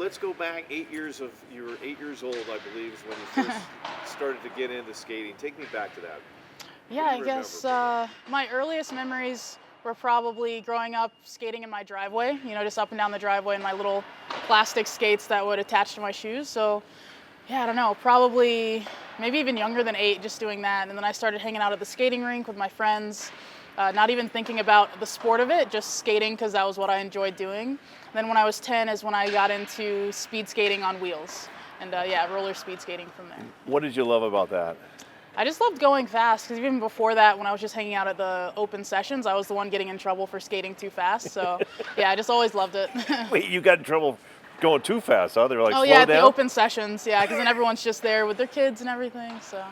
let's go back 8 years of, you were 8 years old, I believe, is when you first started to get into skating. Take me back to that. Yeah, I guess my earliest memories were probably growing up skating in my driveway, just up and down the driveway in my little plastic skates that would attach to my shoes. So, yeah, I don't know, probably maybe even younger than 8, just doing that. And then I started hanging out at the skating rink with my friends, not even thinking about the sport of it, just skating because that was what I enjoyed doing. And then when I was 10 is when I got into speed skating on wheels. And roller speed skating from there. What did you love about that? I just loved going fast because even before that, when I was just hanging out at the open sessions, I was the one getting in trouble for skating too fast. So, yeah, I just always loved it. Wait, you got in trouble going too fast, huh? They were like, oh, slow yeah, at down? the open sessions, yeah, because then everyone's just there with their kids and everything, so.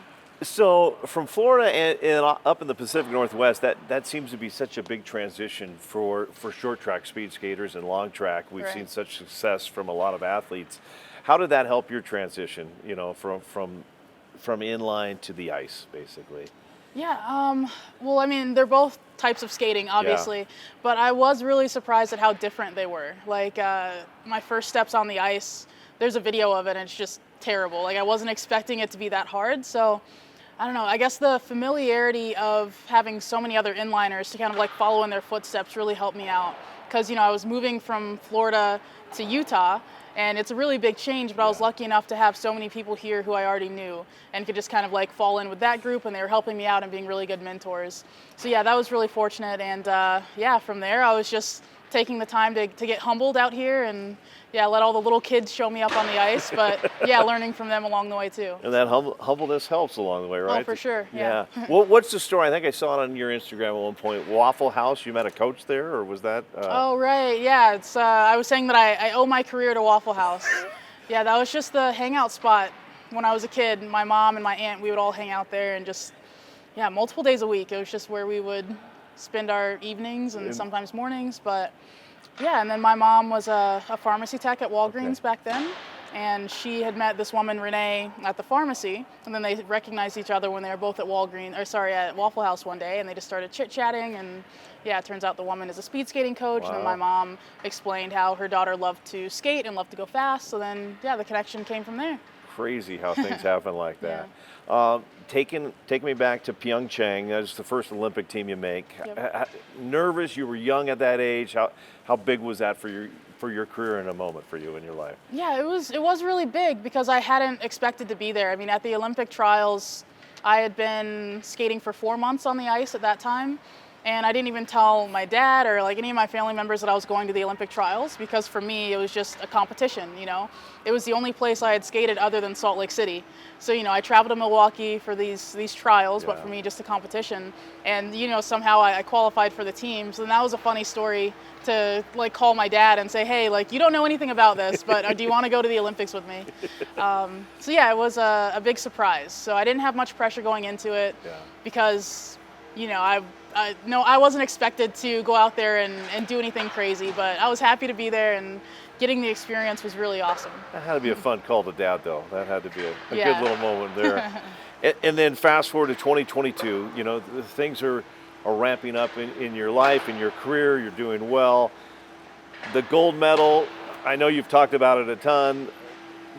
So from Florida and up in the Pacific Northwest, that seems to be such a big transition for short track speed skaters and long track. We've seen such success from a lot of athletes. How did that help your transition, from inline to the ice, basically? Yeah, well, I mean, they're both types of skating, obviously, but I was really surprised at how different they were. Like, my first steps on the ice, there's a video of it, and it's just terrible. Like, I wasn't expecting it to be that hard, so I don't know. I guess the familiarity of having so many other inliners to kind of like follow in their footsteps really helped me out. Because, I was moving from Florida to Utah, and it's a really big change, but I was lucky enough to have so many people here who I already knew and could just kind of like fall in with that group, and they were helping me out and being really good mentors. So yeah, that was really fortunate. And from there, I was just taking the time to get humbled out here and let all the little kids show me up on the ice, but learning from them along the way too. And that humbleness helps along the way, right? Oh, for sure, yeah. Well, what's the story? I think I saw it on your Instagram at one point. Waffle House, you met a coach there, or was that? Oh, right, yeah. It's I was saying that I owe my career to Waffle House. Yeah, that was just the hangout spot when I was a kid. My mom and my aunt, we would all hang out there and just, multiple days a week. It was just where we would spend our evenings and sometimes mornings, but and then my mom was a pharmacy tech at Walgreens back then, and she had met this woman, Renee, at the pharmacy, and then they recognized each other when they were both at at Waffle House one day, and they just started chit-chatting, and it turns out the woman is a speed skating coach. Wow. And then my mom explained how her daughter loved to skate and loved to go fast, so then, the connection came from there. Crazy how things happen like that. Taking me back to Pyeongchang, that's the first Olympic team you make. Yep. Nervous? You were young at that age. How big was that for your career in a moment for you in your life? Yeah, it was really big because I hadn't expected to be there. I mean, at the Olympic trials, I had been skating for 4 months on the ice at that time. And I didn't even tell my dad or like any of my family members that I was going to the Olympic trials, because for me it was just a competition, It was the only place I had skated other than Salt Lake City. So, I traveled to Milwaukee for these trials, but for me just a competition. And, somehow I qualified for the team. So then that was a funny story to like call my dad and say, hey, like, you don't know anything about this, but do you want to go to the Olympics with me? It was a big surprise. So I didn't have much pressure going into it because, I wasn't expected to go out there and do anything crazy, but I was happy to be there, and getting the experience was really awesome. That had to be a fun call to dad, though. That had to be a good little moment there. and then fast forward to 2022, things are ramping up in your life, in your career. You're doing well. The gold medal, I know you've talked about it a ton.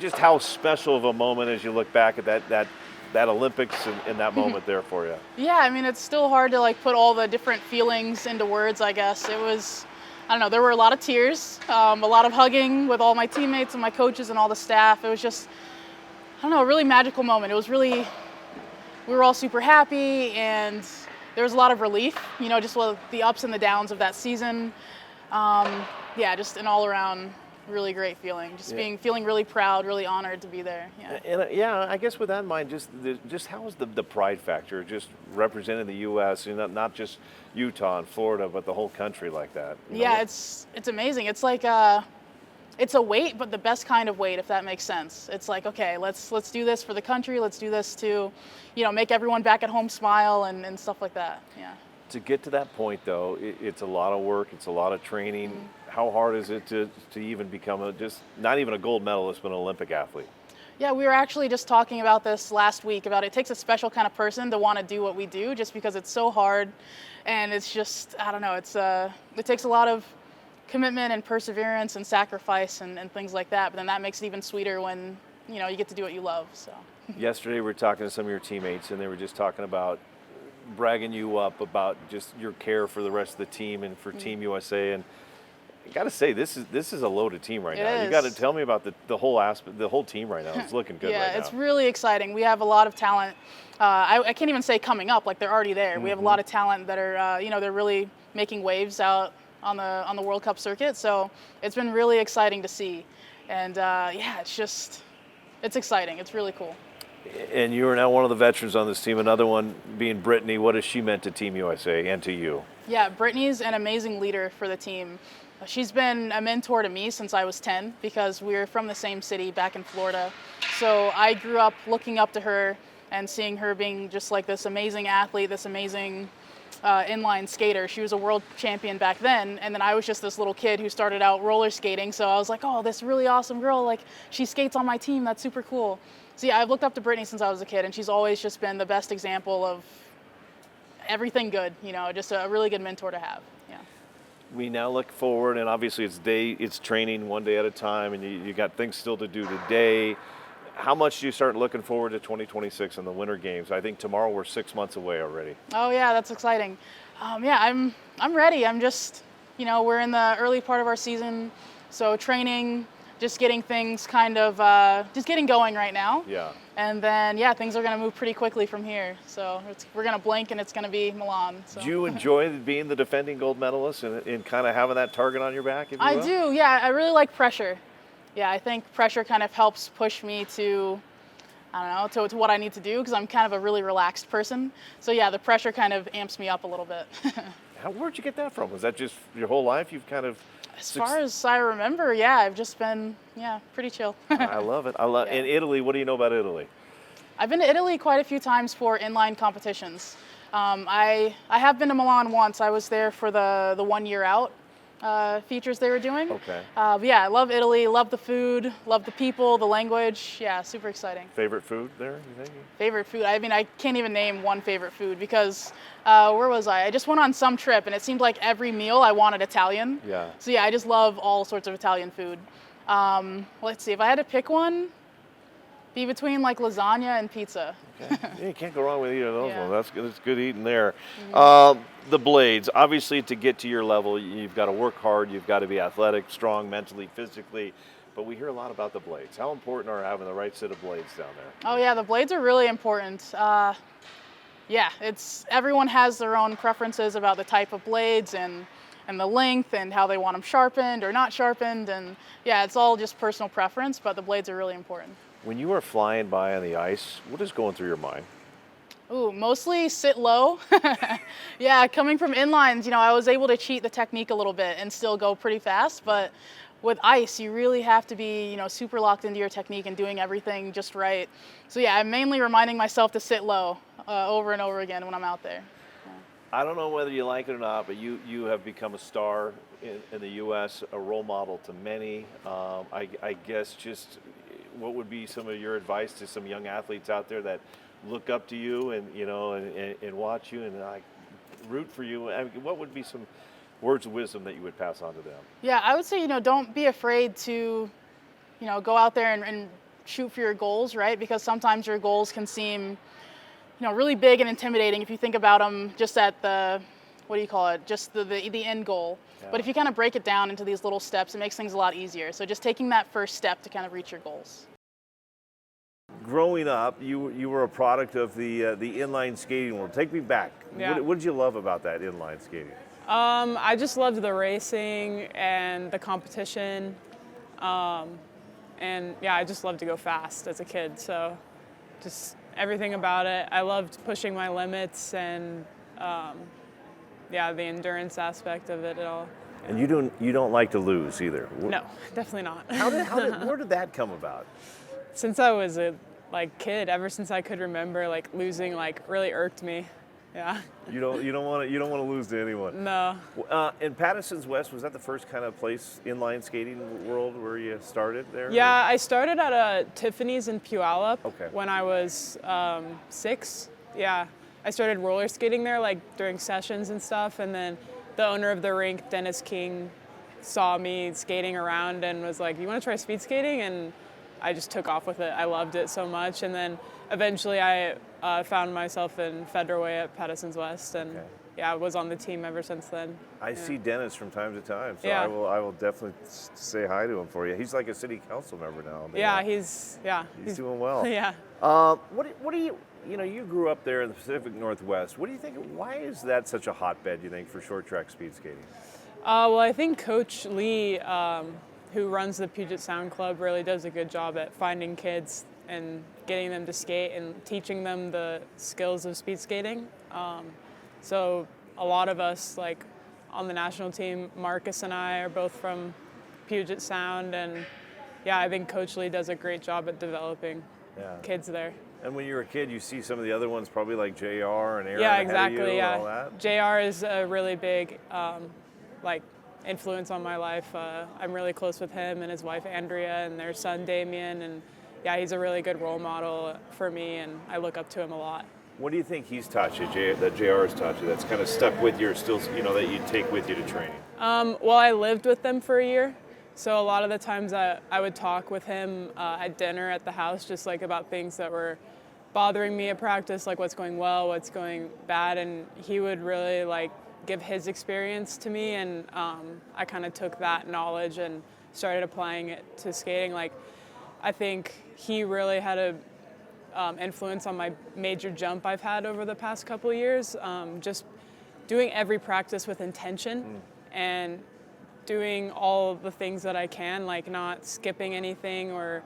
Just how special of a moment as you look back at that Olympics and that moment there for you? Yeah, I mean, it's still hard to like put all the different feelings into words, I guess. It was, I don't know, there were a lot of tears, a lot of hugging with all my teammates and my coaches and all the staff. It was just, I don't know, a really magical moment. It was really, we were all super happy, and there was a lot of relief, just with the ups and the downs of that season. Just an all around really great feeling. Just feeling really proud, really honored to be there. And I guess with that in mind, just how is the pride factor, just representing the U.S., not just Utah and Florida, but the whole country like that? It's amazing. It's like it's a weight, but the best kind of weight, if that makes sense. It's like, okay, let's do this for the country. Let's do this to, make everyone back at home smile and stuff like that. Yeah. To get to that point, though, it's a lot of work. It's a lot of training. Mm-hmm. How hard is it to even become not even a gold medalist, but an Olympic athlete? Yeah, we were actually just talking about this last week, about it takes a special kind of person to want to do what we do, just because it's so hard, and it's just, I don't know, it takes a lot of commitment and perseverance and sacrifice and things like that. But then that makes it even sweeter when, you get to do what you love. So. Yesterday we were talking to some of your teammates, and they were just talking about bragging you up about just your care for the rest of the team and for Team USA. And I got to say, this is a loaded team right now. You got to tell me about the whole aspect, the whole team right now. It's looking good right now. Yeah, it's really exciting. We have a lot of talent. I can't even say coming up, like they're already there. We have a lot of talent that are, they're really making waves out on the World Cup circuit. So it's been really exciting to see. And it's exciting. It's really cool. And you are now one of the veterans on this team. Another one being Brittany. What has she meant to Team USA and to you? Yeah, Brittany's an amazing leader for the team. She's been a mentor to me since I was 10 because we're from the same city back in Florida. So I grew up looking up to her and seeing her being just like this amazing athlete, this amazing inline skater. She was a world champion back then, and then I was just this little kid who started out roller skating. So I was like, oh, this really awesome girl, like she skates on my team. That's super cool. So yeah, I've looked up to Brittany since I was a kid, and she's always just been the best example of everything good, just a really good mentor to have. Yeah. We now look forward, and obviously it's training one day at a time, and you got things still to do today. How much do you start looking forward to 2026 and the Winter Games? I think tomorrow we're 6 months away already. Oh yeah, that's exciting. I'm ready. I'm just, we're in the early part of our season, so training, just getting things kind of, just getting going right now. Yeah. And then, things are going to move pretty quickly from here. So we're going to blink and it's going to be Milan. So. Do you enjoy being the defending gold medalist and kind of having that target on your back, if you will? I do, yeah. I really like pressure. Yeah, I think pressure kind of helps push me to, to what I need to do because I'm kind of a really relaxed person. So yeah, the pressure kind of amps me up a little bit. Where'd you get that from? Was that just your whole life? You've kind of... As far as I remember, I've just been, pretty chill. I love it. In Italy, what do you know about Italy? I've been to Italy quite a few times for inline competitions. I have been to Milan once. I was there for the 1 year out features they were doing. Okay. But I love Italy, love the food, love the people, the language. Yeah, super exciting. Favorite food there, you think? Favorite food? I mean, I can't even name one favorite food because where was I? I just went on some trip and it seemed like every meal I wanted Italian. Yeah. So I just love all sorts of Italian food. Let's see, if I had to pick one, be between like lasagna and pizza. Okay. You can't go wrong with either of those Yeah. ones. That's good. It's good eating there. The blades, obviously, to get to your level, you've got to work hard. You've got to be athletic, strong, mentally, physically. But we hear a lot about the blades. How important are having the right set of blades down there? Oh yeah, the blades are really important. Everyone has their own preferences about the type of blades and the length and how they want them sharpened or not sharpened. And it's all just personal preference, but the blades are really important. When you are flying by on the ice, what is going through your mind? Ooh, mostly sit low. Coming from inlines, I was able to cheat the technique a little bit and still go pretty fast. But with ice, you really have to be, super locked into your technique and doing everything just right. So I'm mainly reminding myself to sit low over and over again when I'm out there. Yeah. I don't know whether you like it or not, but you have become a star in the U.S., a role model to many. I guess just what would be some of your advice to some young athletes out there that look up to you and watch you and root for you? I mean, what would be some words of wisdom that you would pass on to them? Yeah, I would say, don't be afraid to, go out there and shoot for your goals, right? Because sometimes your goals can seem, really big and intimidating if you think about them just at just the end goal. Yeah. But if you kind of break it down into these little steps, it makes things a lot easier. So just taking that first step to kind of reach your goals. Growing up, you were a product of the inline skating world. Take me back. Yeah. What did you love about that inline skating? I just loved the racing and the competition. I just loved to go fast as a kid. So just everything about it. I loved pushing my limits and the endurance aspect of it all. And you don't like to lose either. No, definitely not. Where did that come about? Since I was a kid, ever since I could remember, losing really irked me. Yeah. You don't want to lose to anyone. No. In Patterson's West, was that the first kind of place inline skating world where you started there? Yeah, I started at Tiffany's in Puyallup when I was 6. Yeah, I started roller skating there during sessions and stuff, and then the owner of the rink, Dennis King, saw me skating around and was like, "You want to try speed skating?" And I just took off with it. I loved it so much. And then eventually I found myself in Federway at Patteson's West, and I was on the team ever since then. I see Dennis from time to time, so Yeah. I will definitely say hi to him for you. He's like a city council member now. But, Yeah, he's doing well. Yeah. What do you, you grew up there in the Pacific Northwest. What do you think, why is that such a hotbed, you think, for short track speed skating? Well, I think Coach Lee, who runs the Puget Sound Club, really does a good job at finding kids and getting them to skate and teaching them the skills of speed skating. So a lot of us, like on the national team, Marcus and I are both from Puget Sound, and I think Coach Lee does a great job at developing kids there. And when you're a kid, you see some of the other ones, probably like JR and Erin Yeah, ahead of you exactly. and all that. JR is a really big influence on my life. I'm really close with him and his wife Andrea and their son Damien, and he's a really good role model for me, and I look up to him a lot. What do you think he's taught you, that JR has taught you, that's kind of stuck with you, or still, that you take with you to training? Well, I lived with them for a year, so a lot of the times I would talk with him at dinner at the house, just like about things that were bothering me at practice, like what's going well, what's going bad, and he would really give his experience to me, and I kind of took that knowledge and started applying it to skating. I think he really had a influence on my major jump I've had over the past couple of years. Just doing every practice with intention and doing all the things that I can, like not skipping anything, or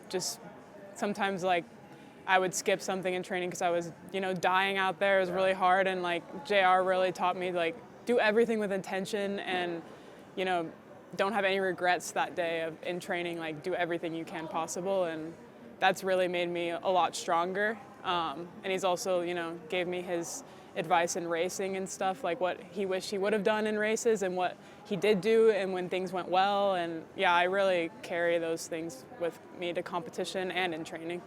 just sometimes I would skip something in training because I was dying out there. It was really hard, and JR really taught me do everything with intention, and don't have any regrets that day in training. Do everything you can possible, and that's really made me a lot stronger. And he's also, gave me his advice in racing and stuff, like what he wished he would have done in races and what he did do and when things went well. And I really carry those things with me to competition and in training.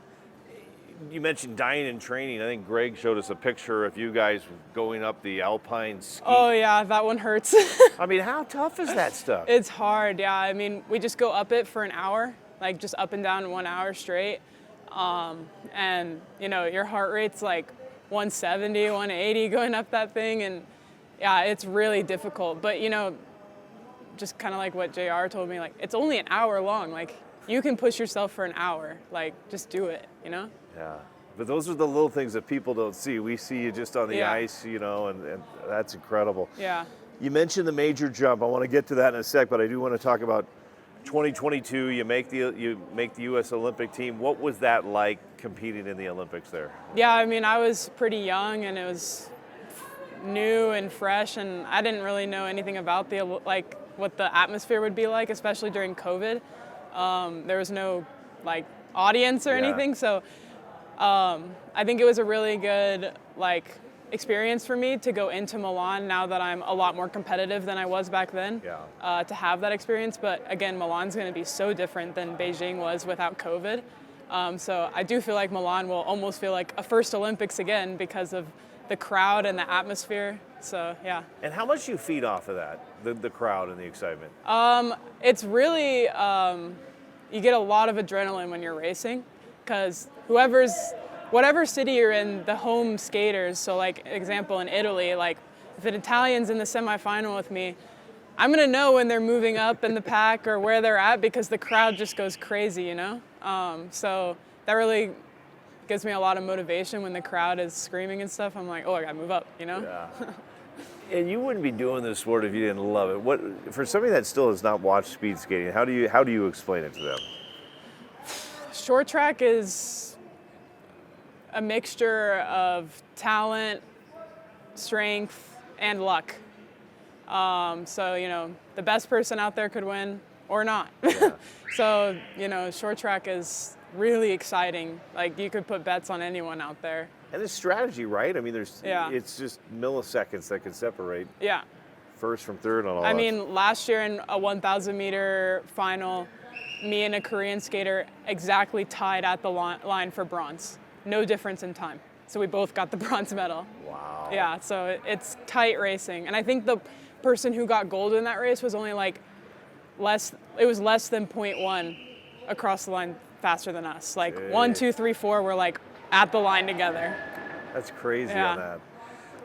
You mentioned dying in training. I think Greg showed us a picture of you guys going up the Alpine ski. Oh yeah, that one hurts. I mean, how tough is that stuff? It's hard, yeah. I mean, we just go up it for an hour, just up and down 1 hour straight. And your heart rate's 170, 180 going up that thing, and it's really difficult. But just kind of like what JR told me, it's only an hour long. You can push yourself for an hour. Just do it, Yeah. But those are the little things that people don't see. We see you just on the ice, and that's incredible. Yeah. You mentioned the major jump. I want to get to that in a sec, but I do want to talk about 2022. You make the U.S. Olympic team. What was that like competing in the Olympics there? Yeah, I mean, I was pretty young, and it was new and fresh, and I didn't really know anything about what the atmosphere would be like, especially during COVID. There was no audience or anything, so I think it was a really good experience for me to go into Milan now that I'm a lot more competitive than I was back then. To have that experience. But again, Milan's going to be so different than Beijing was without COVID. So I do feel like Milan will almost feel like a first Olympics again because of the crowd and the atmosphere. So yeah. And how much do you feed off of that, the crowd and the excitement? It's really, you get a lot of adrenaline when you're racing, because whatever city you're in, the home skaters, so example in Italy, if an Italian's in the semifinal with me, I'm gonna know when they're moving up in the pack or where they're at, because the crowd just goes crazy, So that really gives me a lot of motivation when the crowd is screaming and stuff. I'm like, oh, I gotta move up, Yeah. And you wouldn't be doing this sport if you didn't love it. What, for somebody that still has not watched speed skating, how do you explain it to them? Short track is a mixture of talent, strength, and luck. So, the best person out there could win or not. Yeah. So, short track is really exciting. You could put bets on anyone out there. And it's strategy, right? I mean, it's just milliseconds that can separate first from third on all I that. mean, last year in a 1,000 meter final, me and a Korean skater exactly tied at the line for bronze. No difference in time. So we both got the bronze medal. Wow. Yeah, so it's tight racing. And I think the person who got gold in that race was only like less than 0.1 across the line faster than us. Like Jeez. 1, 2, 3, 4 were like at the line together. That's crazy Yeah. on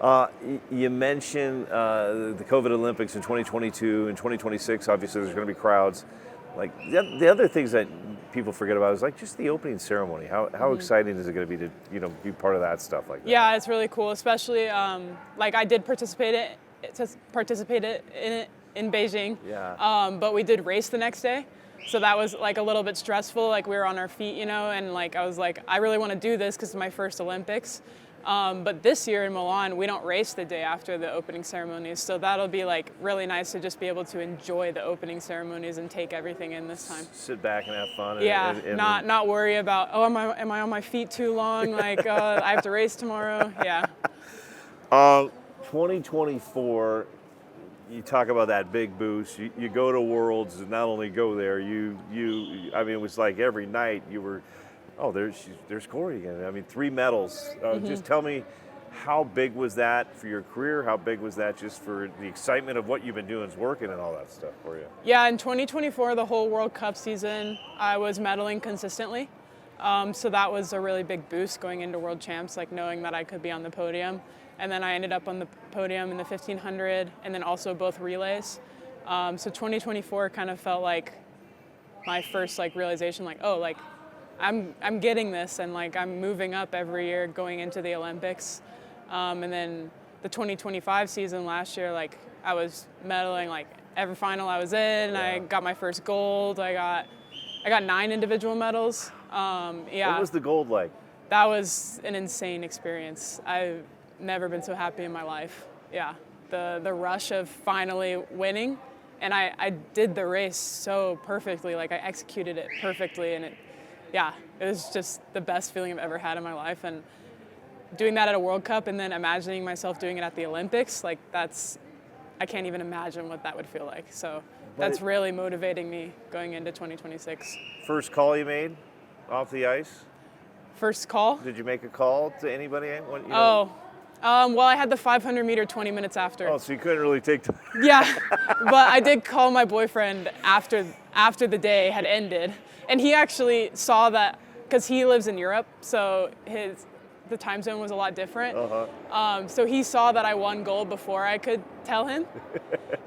that. You mentioned the COVID Olympics in 2022 and 2026. Obviously, there's going to be crowds. Like the other things that people forget about is like just the opening ceremony. How exciting is it going to be to be part of that stuff like that? Yeah, it's really cool, especially like I did participate in it in Beijing. Yeah. But we did race the next day. So that was like a little bit stressful. Like we were on our feet, and like I was like, I really want to do this because it's my first Olympics. But this year in Milan, we don't race the day after the opening ceremonies. So that'll be like really nice to just be able to enjoy the opening ceremonies and take everything in this time. Sit back and have fun. Yeah, and not worry about, am I on my feet too long? Like I have to race tomorrow. Yeah. 2024, you talk about that big boost. You go to Worlds, and not only go there, I mean, it was like every night you were, oh, there's Corey again. I mean, 3 medals. Just tell me, how big was that for your career? How big was that just for the excitement of what you've been doing, is working and all that stuff for you? Yeah, in 2024, the whole World Cup season, I was medaling consistently. So that was a really big boost going into World Champs, like knowing that I could be on the podium. And then I ended up on the podium in the 1500 and then also both relays. So 2024 kind of felt like my first like realization, like, oh, like I'm getting this, and like I'm moving up every year going into the Olympics. And then the 2025 season last year, like I was medaling like every final I was in. Yeah. I got my first gold. I got 9 individual medals. Yeah. What was the gold like? That was an insane experience. I've never been so happy in my life. Yeah, the rush of finally winning, and I did the race so perfectly. Like I executed it perfectly, and it was just the best feeling I've ever had in my life. And doing that at a World Cup, and then imagining myself doing it at the Olympics, like I can't even imagine what that would feel like. So that's really motivating me going into 2026. First call you made off the ice? First call? Did you make a call to anybody? Well, I had the 500 meter 20 minutes after. Oh, so you couldn't really take time. Yeah, but I did call my boyfriend after the day had ended, and he actually saw that because he lives in Europe, so the time zone was a lot different. So he saw that I won gold before I could tell him.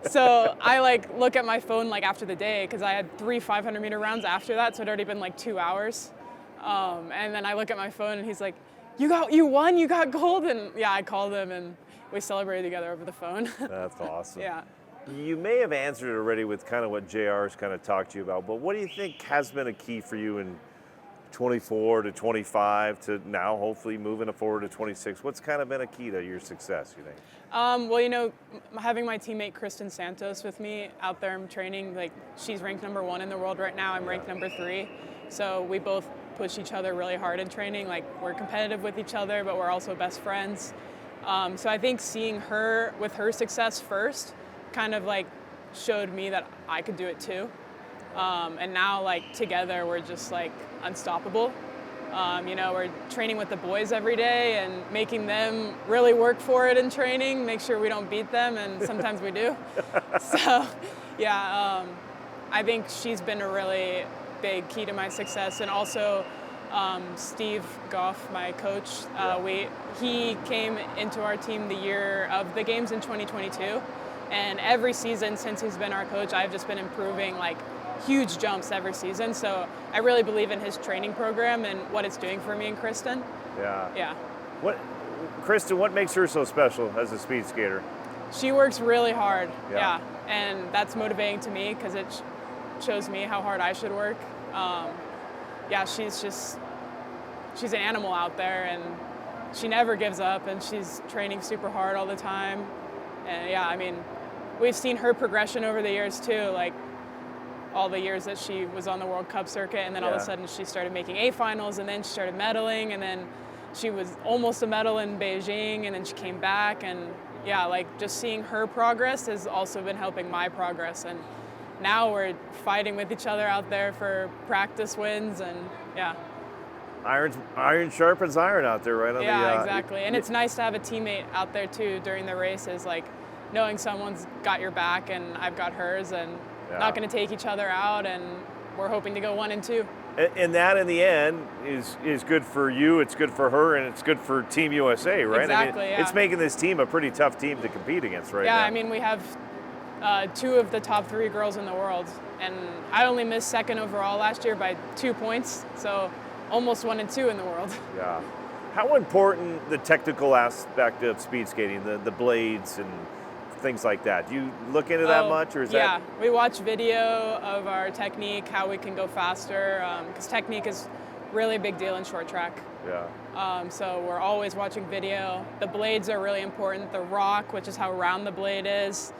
So I like look at my phone like after the day, because I had 3 500 meter rounds after that, so it'd already been like 2 hours. And then I look at my phone and he's like, you won, you got gold. And yeah, I called him and we celebrated together over the phone. That's awesome. Yeah. You may have answered it already with kind of what JR's kind of talked to you about, but what do you think has been a key for you in 24 to 25 to now hopefully moving forward to 26? What's kind of been a key to your success, you think? Well, having my teammate Kristen Santos with me out there in training, like she's ranked #1 in the world right now. I'm ranked #3. So we both push each other really hard in training. Like we're competitive with each other, but we're also best friends. So I think seeing her with her success first kind of like showed me that I could do it too. And now like together we're just like unstoppable. We're training with the boys every day and making them really work for it in training, make sure we don't beat them, and sometimes we do. So yeah, I think she's been a really big key to my success. And also Steve Goff, my coach, he came into our team the year of the games in 2022, and every season since he's been our coach, I've just been improving like huge jumps every season. So I really believe in his training program and what it's doing for me and Kristen. Yeah. Kristen, what makes her so special as a speed skater? She works really hard. Yeah. And that's motivating to me because it shows me how hard I should work. She's an animal out there, and she never gives up, and she's training super hard all the time. And yeah, I mean, we've seen her progression over the years too, like all the years that she was on the World Cup circuit, and then all of a sudden she started making A finals, and then she started medaling, and then she was almost a medal in Beijing, and then she came back. And yeah, like just seeing her progress has also been helping my progress. And now we're fighting with each other out there for practice wins, and yeah. Iron sharpens iron out there, right? Yeah, exactly. And it's nice to have a teammate out there too during the races. Like knowing someone's got your back and I've got hers, and not going to take each other out, and we're hoping to go 1 and 2. And that, in the end, is good for you, it's good for her, and it's good for Team USA, right? Exactly, I mean, yeah. It's making this team a pretty tough team to compete against right now. Yeah, I mean, we have 2 of the top 3 girls in the world, and I only missed 2nd overall last year by 2 points, so almost 1 and 2 in the world. Yeah. How important the technical aspect of speed skating, the blades and things like that? Do you look into that much, or is that? Yeah, we watch video of our technique, how we can go faster, because technique is really a big deal in short track. Yeah. So we're always watching video. The blades are really important. The rock, which is how round the blade is,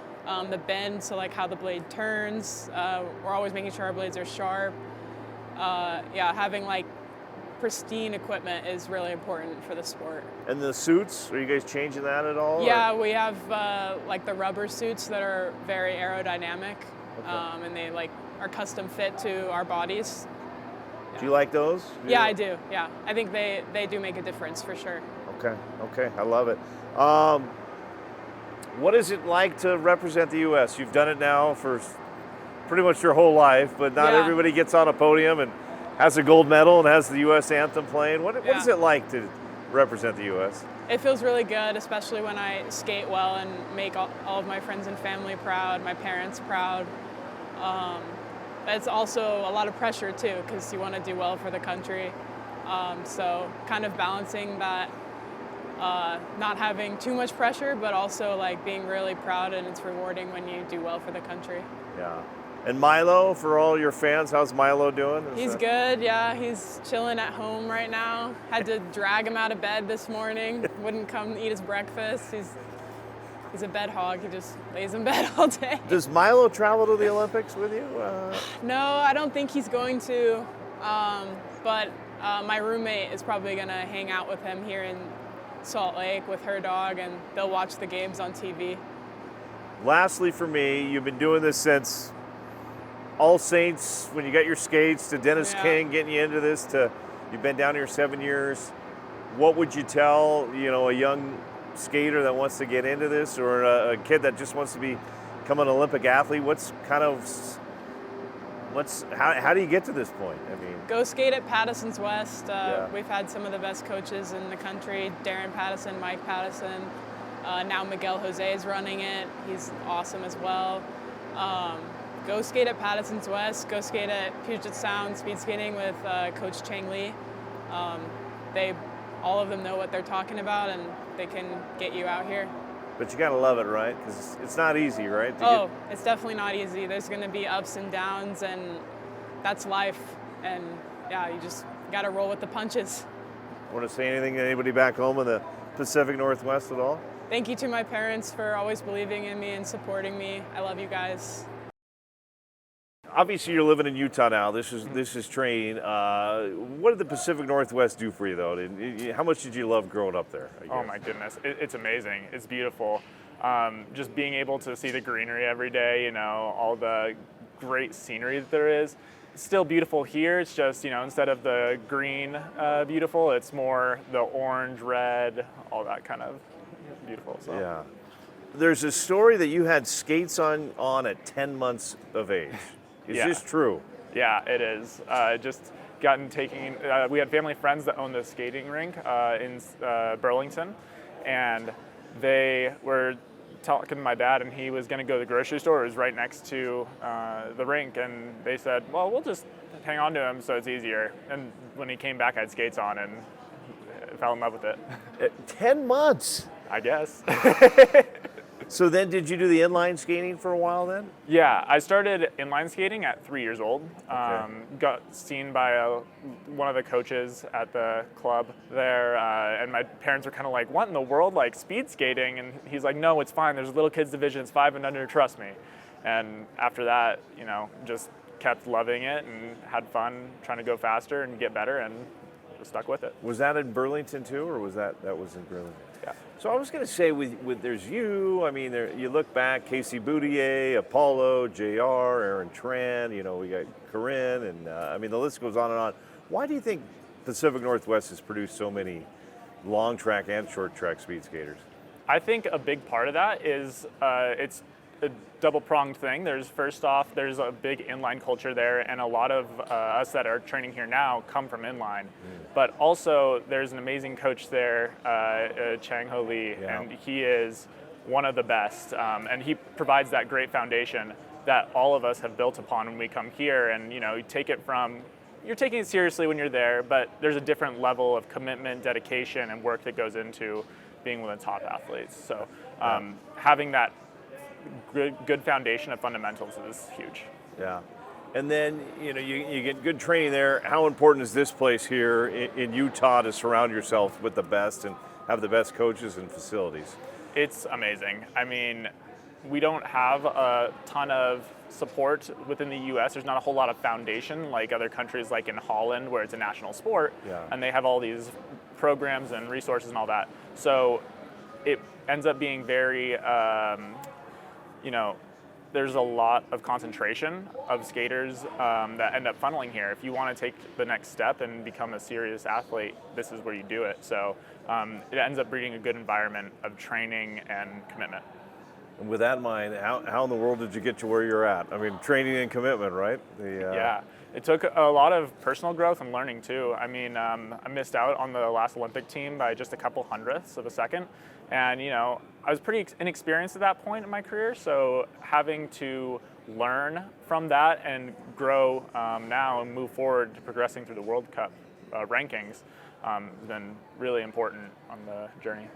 the bend, so like how the blade turns. We're always making sure our blades are sharp. Yeah, having like pristine equipment is really important for the sport. And the suits, are you guys changing that at all? Yeah, we have like the rubber suits that are very aerodynamic, and they like are custom fit to our bodies. Do you like those? Yeah, I do. Yeah, I think they do make a difference for sure. Okay, I love it. What is it like to represent the U.S.? You've done it now for pretty much your whole life, but not everybody gets on a podium and has a gold medal and has the U.S. anthem playing. What is it like to represent the U.S.? It feels really good, especially when I skate well and make all of my friends and family proud, my parents proud. But it's also a lot of pressure too, because you want to do well for the country. So kind of balancing that, not having too much pressure, but also like being really proud, and it's rewarding when you do well for the country. Yeah. And Milo, for all your fans, how's Milo doing? He's good, yeah. He's chilling at home right now. Had to drag him out of bed this morning. Wouldn't come eat his breakfast. He's a bed hog. He just lays in bed all day. Does Milo travel to the Olympics with you? No, I don't think he's going to. But my roommate is probably going to hang out with him here in Salt Lake with her dog, and they'll watch the games on TV. Lastly, for me, you've been doing this since All Saints, when you got your skates, to Dennis King getting you into this, to you've been down here 7 years. What would you tell, a young skater that wants to get into this, or a kid that just wants to become an Olympic athlete? How do you get to this point? I mean, go skate at Patterson's West. We've had some of the best coaches in the country: Darren Pattison, Mike Pattison. Now Miguel Jose is running it. He's awesome as well. Go skate at Patterson's West. Go skate at Puget Sound speed skating with Coach Chang Lee. All of them know what they're talking about, and they can get you out here. But you gotta love it, right? Because it's not easy, right? It's definitely not easy. There's going to be ups and downs, and that's life. And yeah, you just got to roll with the punches. Want to say anything to anybody back home in the Pacific Northwest at all? Thank you to my parents for always believing in me and supporting me. I love you guys. Obviously, you're living in Utah now. This is training. What did the Pacific Northwest do for you, though? How much did you love growing up there? Oh my goodness, it's amazing. It's beautiful. Just being able to see the greenery every day, all the great scenery that there is. It's still beautiful here. It's just, instead of the green beautiful, it's more the orange, red, all that kind of beautiful. So. Yeah. There's a story that you had skates on at 10 months of age. Is this true? Yeah, it is. We had family friends that owned the skating rink in Burlington, and they were talking to my dad, and he was going to go to the grocery store. It was right next to the rink, and they said, well, we'll just hang on to him so it's easier. And when he came back, I had skates on and fell in love with it. 10 months? I guess. So then did you do the inline skating for a while then? Yeah, I started inline skating at 3 years old. Got seen by one of the coaches at the club there, and my parents were kind of like, what in the world, like speed skating? And he's like, no, it's fine. There's a little kids division, it's 5 and under, trust me. And after that, just kept loving it and had fun trying to go faster and get better, and just stuck with it. Was that in Burlington too, or was that was in Burlington? Yeah. So I was going to say, with there's you. I mean, you look back, Casey Boudier, Apollo, JR, Aaron Tran. We got Corinne, and the list goes on and on. Why do you think Pacific Northwest has produced so many long track and short track speed skaters? I think a big part of that is it's a double-pronged thing. First off, there's a big inline culture there, and a lot of us that are training here now come from inline. But also, there's an amazing coach there, Chang Ho Lee, and he is one of the best. And he provides that great foundation that all of us have built upon when we come here. And you you're taking it seriously when you're there, but there's a different level of commitment, dedication, and work that goes into being one of the top athletes. So having that good foundation of fundamentals is huge. Yeah. And then, you get good training there. How important is this place here in Utah to surround yourself with the best and have the best coaches and facilities? It's amazing. I mean, we don't have a ton of support within the U.S. There's not a whole lot of foundation like other countries, like in Holland, where it's a national sport, and they have all these programs and resources and all that. So it ends up being very, there's a lot of concentration of skaters that end up funneling here. If you want to take the next step and become a serious athlete, this is where you do it. So it ends up breeding a good environment of training and commitment. And with that in mind, how in the world did you get to where you're at? I mean, training and commitment, right? Yeah, it took a lot of personal growth and learning too. I mean, I missed out on the last Olympic team by just a couple hundredths of a second. And, I was pretty inexperienced at that point in my career. So having to learn from that and grow now and move forward to progressing through the World Cup rankings has been really important on the journey.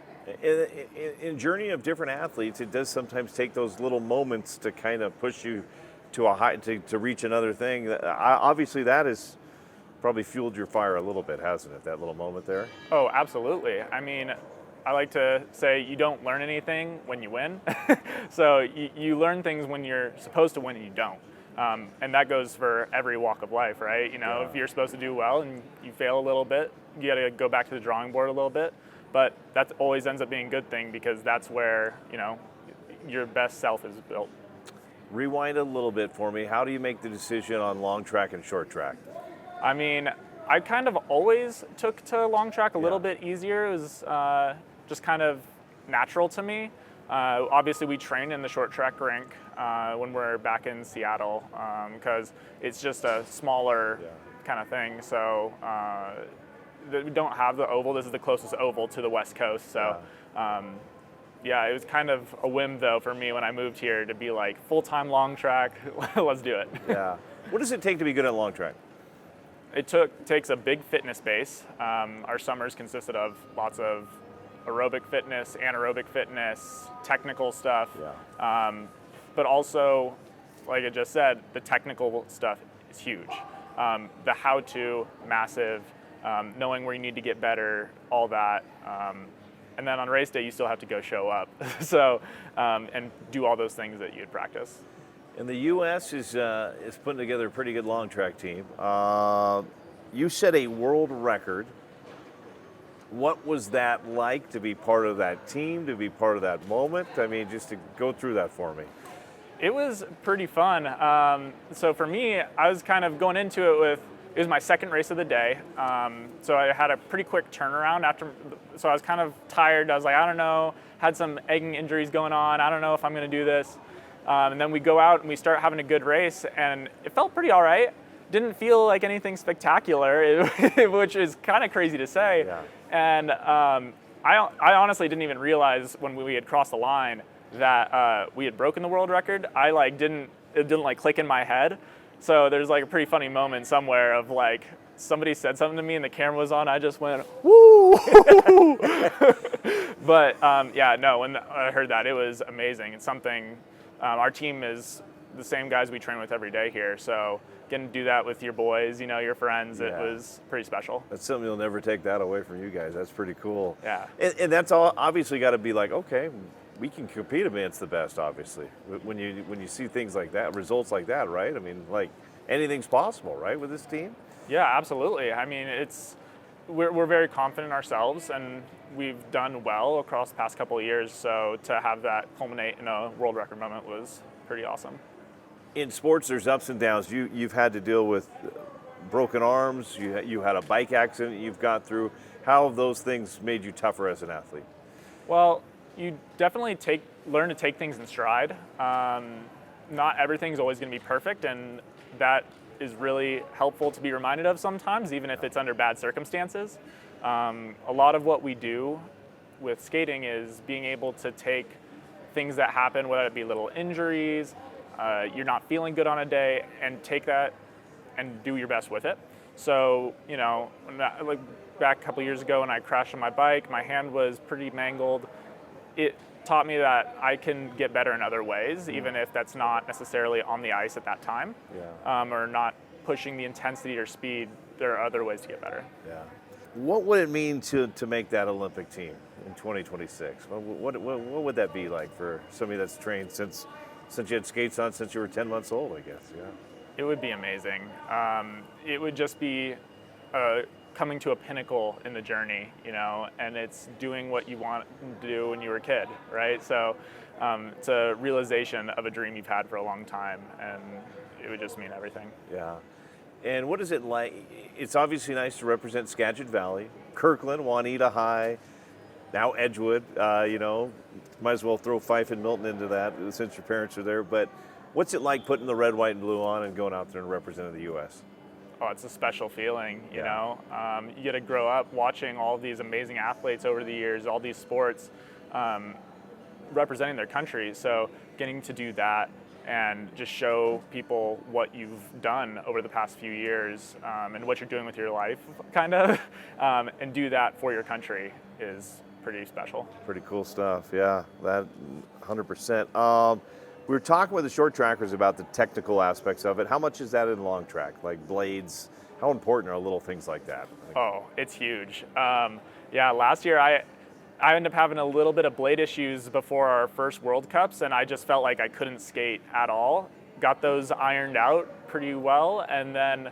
In journey of different athletes, it does sometimes take those little moments to kind of push you to a high, to reach another thing. Obviously, that has probably fueled your fire a little bit, hasn't it? That little moment there. Oh, absolutely. I mean, I like to say you don't learn anything when you win. So you learn things when you're supposed to win and you don't. And that goes for every walk of life, right? If you're supposed to do well and you fail a little bit, you got to go back to the drawing board a little bit. But that always ends up being a good thing because that's where, your best self is built. Rewind a little bit for me. How do you make the decision on long track and short track? I mean, I kind of always took to long track a little bit easier. It was just kind of natural to me. Obviously, we train in the short track rink when we're back in Seattle because it's just a smaller kind of thing. So we don't have the oval. This is the closest oval to the West Coast. So it was kind of a whim though for me when I moved here to be like full-time long track. Let's do it. Yeah. What does it take to be good at long track? It takes a big fitness base. Our summers consisted of lots of aerobic fitness, anaerobic fitness, technical stuff. But also, like I just said, the technical stuff is huge. The how-to, massive, knowing where you need to get better, all that. And then on race day, you still have to go show up. So, and do all those things that you'd practice. And the U.S. is putting together a pretty good long track team. You set a world record. What was that like to be part of that team, to be part of that moment? I mean, just to go through that for me. It was pretty fun. So for me, I was kind of going into it it was my second race of the day. So I had a pretty quick turnaround so I was kind of tired. I was like, I don't know, had some egging injuries going on. I don't know if I'm going to do this. And then we go out and we start having a good race, and it felt pretty all right. Didn't feel like anything spectacular, which is kind of crazy to say. Yeah. And I honestly didn't even realize when we had crossed the line that we had broken the world record. It didn't click in my head. So there's a pretty funny moment somewhere of somebody said something to me and the camera was on. I just went, woo! But when I heard that, it was amazing. It's something, our team is the same guys we train with every day here. So getting to do that with your boys, your friends, it was pretty special. That's something you'll never take that away from you guys. That's pretty cool. Yeah. And that's all obviously got to be okay, we can compete against the best, obviously. When you see things like that, results like that, right? I mean, anything's possible, right, with this team? Yeah, absolutely. I mean, we're very confident in ourselves, and we've done well across the past couple of years. So to have that culminate in a world record moment was pretty awesome. In sports, there's ups and downs. You've had to deal with broken arms. You had a bike accident you've got through. How have those things made you tougher as an athlete? Well, you definitely learn to take things in stride. Not everything's always going to be perfect, and that is really helpful to be reminded of sometimes, even if it's under bad circumstances. A lot of what we do with skating is being able to take things that happen, whether it be little injuries, you're not feeling good on a day, and take that and do your best with it. So, like back a couple years ago when I crashed on my bike, my hand was pretty mangled. It taught me that I can get better in other ways, even if that's not necessarily on the ice at that time, or not pushing the intensity or speed. There are other ways to get better. Yeah. What would it mean to make that Olympic team in 2026? What would that be like for somebody that's trained since you had skates on since you were 10 months old, I guess? Yeah. It would be amazing. It would just be coming to a pinnacle in the journey, and it's doing what you want to do when you were a kid, right? So it's a realization of a dream you've had for a long time, and it would just mean everything. Yeah. And what is it like? It's obviously nice to represent Skagit Valley, Kirkland, Juanita High, now Edgewood. Might as well throw Fife and Milton into that since your parents are there. But what's it like putting the red, white, and blue on and going out there and representing the U.S.? Oh, it's a special feeling, you know. You get to grow up watching all these amazing athletes over the years, all these sports representing their country. So getting to do that and just show people what you've done over the past few years and what you're doing with your life, kind of, and do that for your country is pretty special. Pretty cool stuff, yeah, that 100%. We were talking with the short trackers about the technical aspects of it. How much is that in long track, like blades? How important are little things like that? Oh, it's huge. Last year I ended up having a little bit of blade issues before our first World Cups, and I just felt like I couldn't skate at all. Got those ironed out pretty well, and then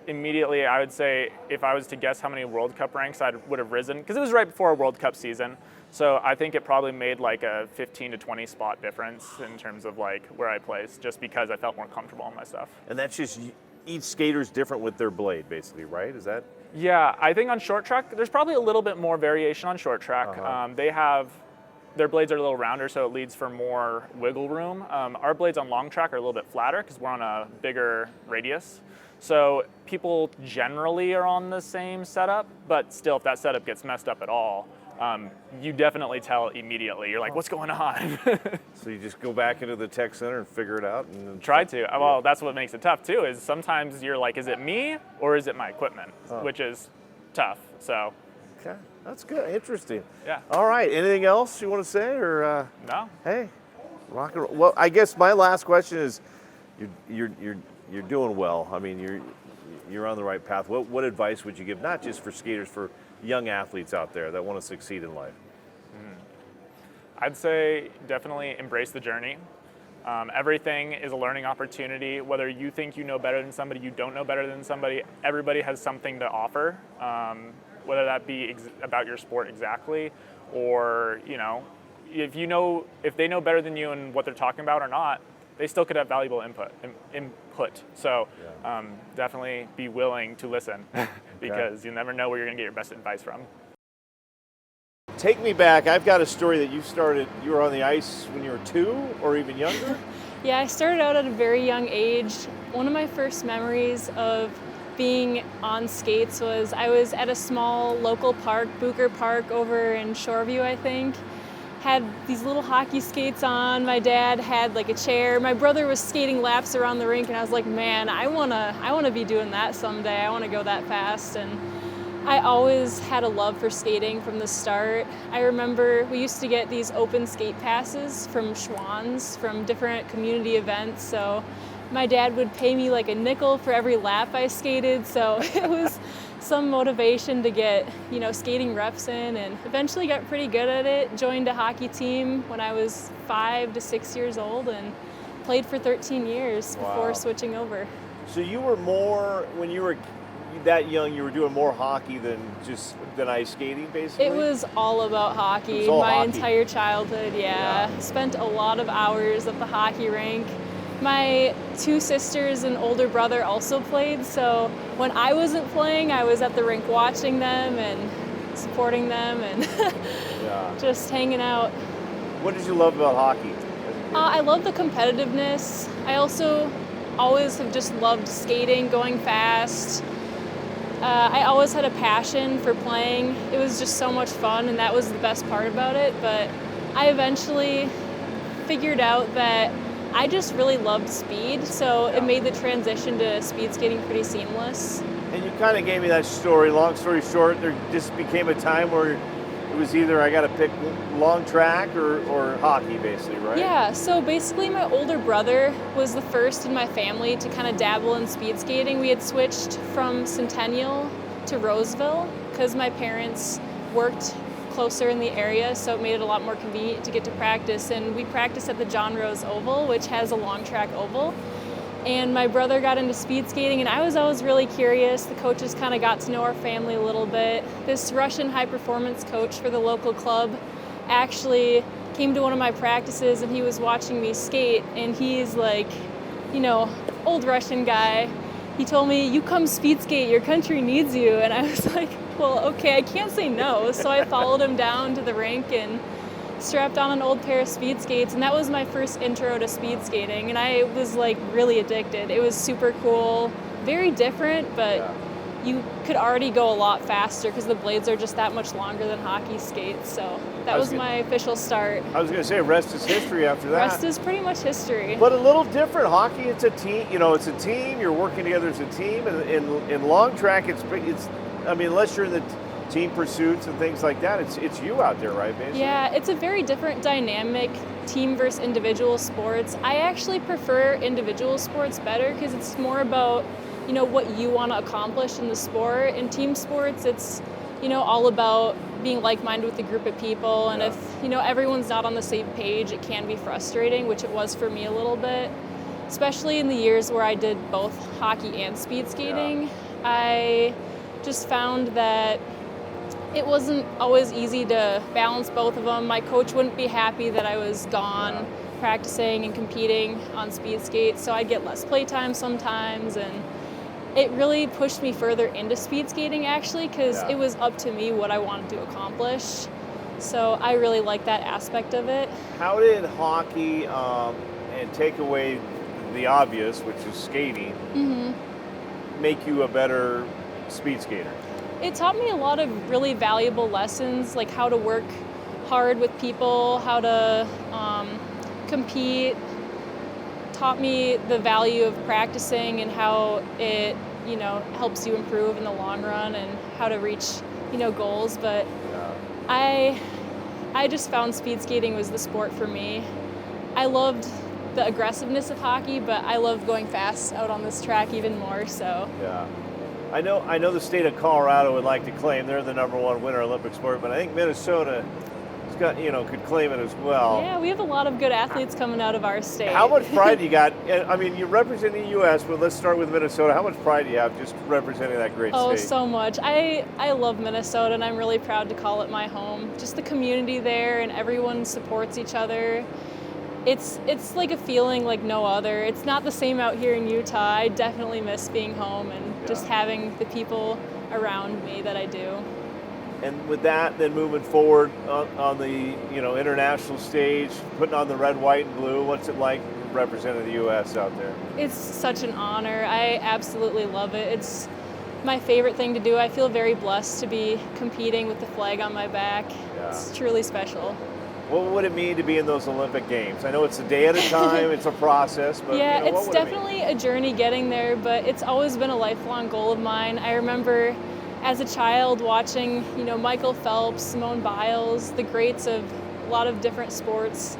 immediately I would say if I was to guess how many World Cup ranks I would have risen, because it was right before our World Cup season. So I think it probably made like a 15 to 20 spot difference in terms of like where I placed, just because I felt more comfortable in my stuff. And that's just each skater's different with their blade, basically, right? Is that? Yeah, I think on short track, there's probably a little bit more variation on short track. Their blades are a little rounder, so it leads for more wiggle room. Our blades on long track are a little bit flatter because we're on a bigger radius. So people generally are on the same setup, but still, if that setup gets messed up at all, you definitely tell immediately. You're like, what's going on? So you just go back into the tech center and figure it out? And Try to. Yeah. Well, that's what makes it tough too, is sometimes you're like, is it me or is it my equipment? Which is tough, so. Okay, that's good, interesting. Yeah. All right, anything else you want to say, or? No. Hey, rock and roll. Well, I guess my last question is, you're doing well. I mean, you're on the right path. What advice would you give, not just for skaters, for young athletes out there that want to succeed in life? I'd say definitely embrace the journey. Everything is a learning opportunity. Whether you think you know better than somebody, you don't know better than somebody, everybody has something to offer, whether that be about your sport exactly, or if they know better than you and what they're talking about or not, they still could have valuable input. So definitely be willing to listen because you never know where you're going to get your best advice from. Take me back. I've got a story that you were on the ice when you were 2 or even younger? Yeah, I started out at a very young age. One of my first memories of being on skates was I was at a small local park, Booker Park over in Shoreview, I think. Had these little hockey skates on. My dad had like a chair. My brother was skating laps around the rink, and I was like, man, I wanna be doing that someday. I wanna go that fast. And I always had a love for skating from the start. I remember we used to get these open skate passes from Schwann's, from different community events. So my dad would pay me like a nickel for every lap I skated. So it was some motivation to get, skating reps in, and eventually got pretty good at it. Joined a hockey team when I was 5 to 6 years old and played for 13 years before switching over. So you were more, when you were that young, you were doing more hockey than ice skating, basically? It was all about hockey. Entire childhood, yeah. Spent a lot of hours at the hockey rink. My 2 sisters and older brother also played, so when I wasn't playing, I was at the rink watching them and supporting them and Yeah. just hanging out. What did you love about hockey? I love the competitiveness. I also always have just loved skating, going fast. I always had a passion for playing. It was just so much fun, and that was the best part about it. But I eventually figured out that I just really loved speed, so it made the transition to speed skating pretty seamless. And you kind of gave me that story. Long story short, there just became a time where it was either I got to pick long track or hockey, basically, right? Yeah, so basically my older brother was the first in my family to kind of dabble in speed skating. We had switched from Centennial to Roseville because my parents worked closer in the area, so it made it a lot more convenient to get to practice. And we practiced at the John Rose Oval, which has a long track oval. And my brother got into speed skating, and I was always really curious. The coaches kind of got to know our family a little bit. This Russian high-performance coach for the local club actually came to one of my practices, and he was watching me skate, and he's like, you know, old Russian guy. He told me, "You come speed skate, your country needs you." And I was like, well, okay, I can't say no. So I followed him down to the rink and strapped on an old pair of speed skates, and that was my first intro to speed skating, and I was like really addicted. It was super cool, very different, but you could already go a lot faster because the blades are just that much longer than hockey skates. So that was my official start. I was going to say, rest is history after that. Rest is pretty much history. But a little different. Hockey, it's a team. You know, it's a team. You're working together as a team. And in long track, it's. I mean, unless you're in the team pursuits and things like that, it's you out there, right, basically? Yeah, it's a very different dynamic, team versus individual sports. I actually prefer individual sports better because it's more about, you know, what you want to accomplish in the sport. In team sports, it's, you know, all about being like-minded with a group of people, and if, you know, everyone's not on the same page, it can be frustrating, which it was for me a little bit, especially in the years where I did both hockey and speed skating. I just found that it wasn't always easy to balance both of them. My coach wouldn't be happy that I was gone practicing and competing on speed skates, so I'd get less playtime sometimes, and it really pushed me further into speed skating actually, because it was up to me what I wanted to accomplish. So I really like that aspect of it. How did hockey, and take away the obvious, which is skating, make you a better speed skater? It taught me a lot of really valuable lessons, like how to work hard with people, how to compete. Taught me the value of practicing and how it, you know, helps you improve in the long run and how to reach, you know, goals. But I just found speed skating was the sport for me. I loved the aggressiveness of hockey, but I loved going fast out on this track even more. So I know the state of Colorado would like to claim they're the #1 winter Olympic sport, but I think Minnesota could claim it as well. Yeah, we have a lot of good athletes coming out of our state. How much pride do you got? I mean, you're representing the U.S., but let's start with Minnesota. How much pride do you have just representing that great state? Oh, so much. I love Minnesota, and I'm really proud to call it my home. Just the community there, and everyone supports each other. It's like a feeling like no other. It's not the same out here in Utah. I definitely miss being home and just having the people around me that I do. And with that, then moving forward on the international stage, putting on the red, white, and blue, what's it like representing the U.S. out there? It's such an honor. I absolutely love it. It's my favorite thing to do. I feel very blessed to be competing with the flag on my back. It's truly special. What would it mean to be in those Olympic Games? I know it's a day at a time, it's a process, but yeah, what it's would definitely a journey getting there, but it's always been a lifelong goal of mine. I remember as a child watching, Michael Phelps, Simone Biles, the greats of a lot of different sports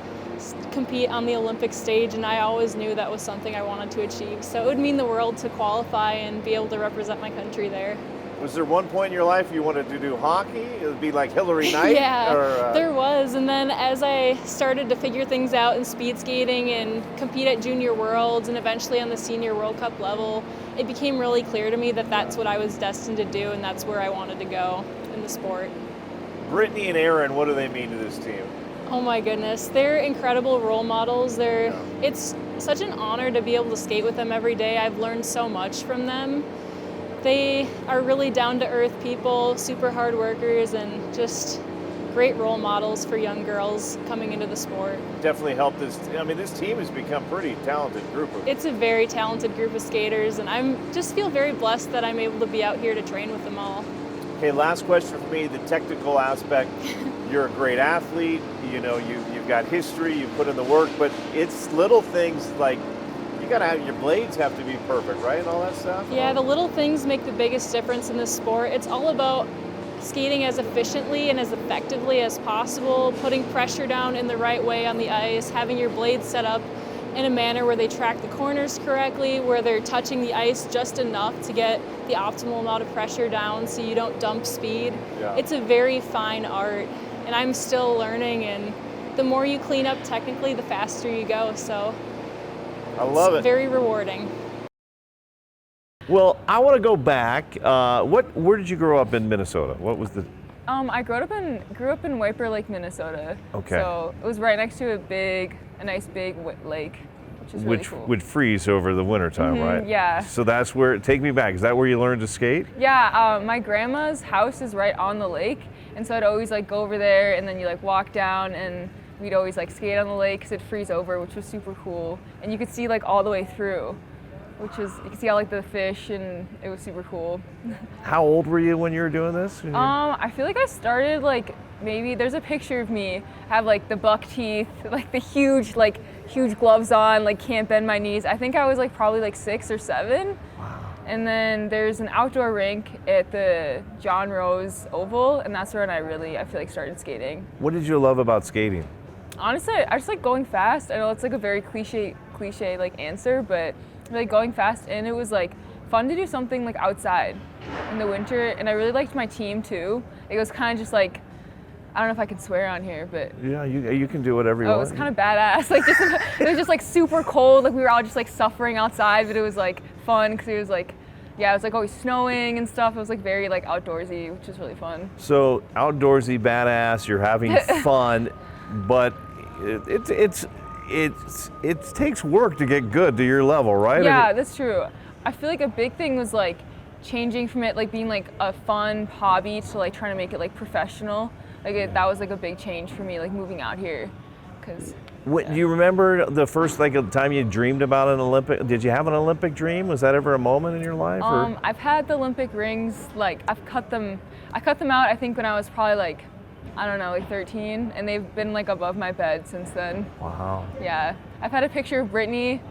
compete on the Olympic stage, and I always knew that was something I wanted to achieve. So it would mean the world to qualify and be able to represent my country there. Was there one point in your life you wanted to do hockey? It would be like Hillary Knight? Yeah, there was. And then as I started to figure things out in speed skating and compete at Junior Worlds and eventually on the Senior World Cup level, it became really clear to me that that's what I was destined to do and that's where I wanted to go in the sport. Brittany and Erin, what do they mean to this team? Oh my goodness, they're incredible role models. It's such an honor to be able to skate with them every day. I've learned so much from them. They are really down-to-earth people, super hard workers, and just great role models for young girls coming into the sport. Definitely helped this. I mean, this team has become a pretty talented group of. It's a very talented group of skaters, and I'm just feel very blessed that I'm able to be out here to train with them all. Okay, last question for me, the technical aspect. You're a great athlete, you know, you've got history, you put in the work, but it's little things like you gotta have, your blades have to be perfect, right, and all that stuff? Yeah, the little things make the biggest difference in this sport. It's all about skating as efficiently and as effectively as possible, putting pressure down in the right way on the ice, having your blades set up in a manner where they track the corners correctly, where they're touching the ice just enough to get the optimal amount of pressure down so you don't dump speed. Yeah. It's a very fine art, and I'm still learning, and the more you clean up technically, the faster you go, so I love it's it. very rewarding. Well, I want to go back. Where did you grow up in Minnesota? What was the? I grew up in Wiper Lake, Minnesota. Okay. So it was right next to a nice big lake, which is really cool. Would freeze over the winter time, right? yeah. So that's where. Take me back. Is that where you learned to skate? Yeah, my grandma's house is right on the lake, and so I'd always like go over there, and then you like walk down, and we'd always like skate on the lake because it'd freeze over, which was super cool, and you could see like all the way through, which was you could see all like the fish, and it was super cool. How old were you when you were doing this? I feel like I started like maybe there's a picture of me have like the buck teeth, like the huge gloves on, like can't bend my knees. I think I was like probably like 6 or 7. Wow. And then there's an outdoor rink at the John Rose Oval, and that's where I feel like started skating. What did you love about skating? Honestly, I just like going fast. I know it's like a very cliche like answer, but like going fast, and it was like fun to do something like outside in the winter, and I really liked my team too. It was kind of just like, I don't know if I can swear on here, but Yeah, you can do whatever you oh, want. it was kind of badass. Like it was just like super cold. Like we were all just like suffering outside, but it was like fun because it was like, yeah, it was like always snowing and stuff. It was like very like outdoorsy, which was really fun. So outdoorsy, badass. You're having fun, but it takes work to get good to your level, right? Yeah, that's true. I feel like a big thing was like changing from it like being like a fun hobby to like trying to make it like professional. Like that was like a big change for me, like moving out here, because. Do you remember the first like time you dreamed about an Olympic? Did you have an Olympic dream? Was that ever a moment in your life? Or? I've had the Olympic rings. Like I cut them out. I think when I was probably like, I don't know, like 13, and they've been like above my bed since then. Wow. Yeah, I've had a picture of Brittany,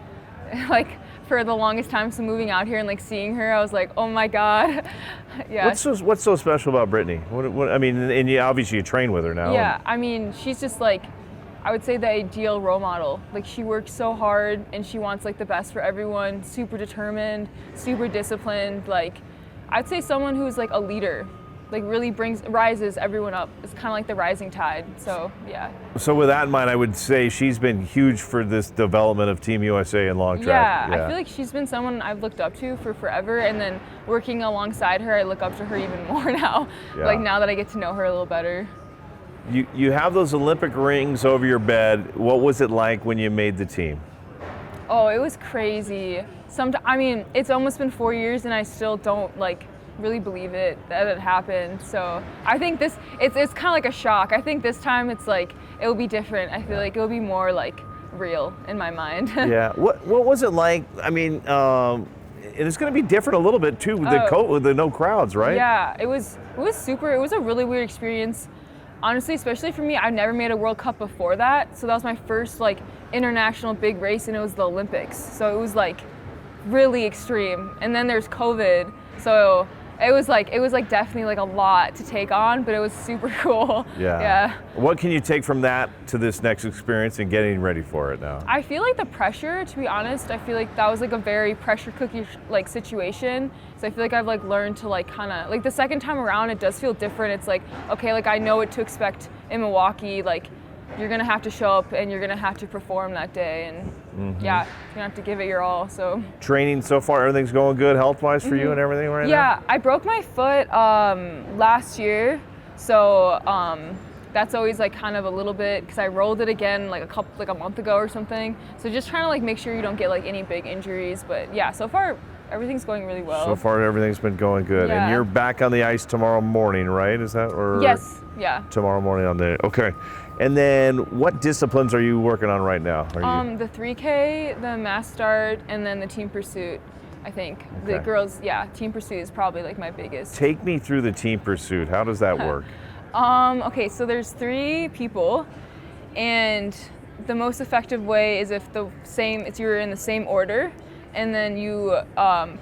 like for the longest time. So moving out here and like seeing her, I was like, oh my God. Yeah. What's so special about Brittany? What I mean, and you obviously you train with her now. Yeah, I mean, she's just like, I would say the ideal role model. Like she works so hard and she wants like the best for everyone, super determined, super disciplined. Like I'd say someone who's like a leader, like really rises everyone up. It's kind of like the rising tide. So yeah. So with that in mind, I would say she's been huge for this development of Team USA and long track. Yeah, I feel like she's been someone I've looked up to for forever, and then working alongside her, I look up to her even more now. Yeah. Like now that I get to know her a little better. You have those Olympic rings over your bed. What was it like when you made the team? Oh, it was crazy. I mean, it's almost been 4 years, and I still don't like really believe that it happened. So I think it's kind of like a shock. I think this time it's like it'll be different. I feel like it'll be more like real in my mind. Yeah. What was it like? I mean, and it's going to be different a little bit too with the no crowds, right? Yeah, it was super. It was a really weird experience. Honestly, especially for me, I've never made a World Cup before that. So that was my first like international big race, and it was the Olympics. So it was like really extreme. And then there's COVID. So it was like definitely like a lot to take on, but it was super cool. Yeah. Yeah. What can you take from that to this next experience and getting ready for it now? I feel like the pressure, to be honest, I feel like that was like a very pressure cookie like situation. So I feel like I've like learned to like kind of like the second time around, it does feel different. It's like, okay, like I know what to expect in Milwaukee. Like you're gonna have to show up and you're gonna have to perform that day, and yeah, you're gonna have to give it your all. So training so far, everything's going good health-wise for you and everything right now? Yeah, I broke my foot last year, so that's always like kind of a little bit because I rolled it again like a month ago or something. So just trying to like make sure you don't get like any big injuries. But yeah, so far everything's going really well. So far, everything's been going good. Yeah. And you're back on the ice tomorrow morning, right? Is that or Yes, yeah. tomorrow morning on the okay. And then what disciplines are you working on right now? Are you The 3K, the mass start, and then the team pursuit. I think the Okay. girls, yeah, team pursuit is probably like my biggest. take me through the team pursuit. How does that work? Okay, so there's 3 people, and the most effective way is if you're in the same order, and then you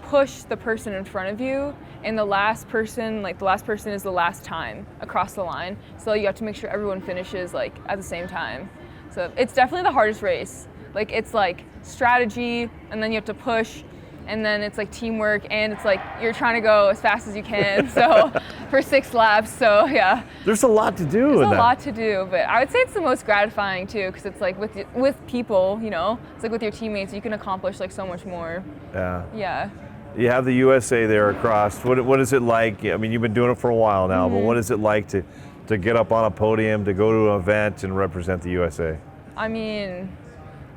push the person in front of you, and the last person is the last time across the line. So you have to make sure everyone finishes like at the same time. So it's definitely the hardest race. Like it's like strategy, and then you have to push, and then it's like teamwork, and it's like you're trying to go as fast as you can. So for 6 laps. So yeah. There's a lot to do. There's a lot to do, but I would say it's the most gratifying too, because it's like with people, you know, it's like with your teammates, you can accomplish like so much more. Yeah. Yeah. You have the USA there across. What is it like? I mean, you've been doing it for a while now, but what is it like to get up on a podium, to go to an event and represent the USA? I mean,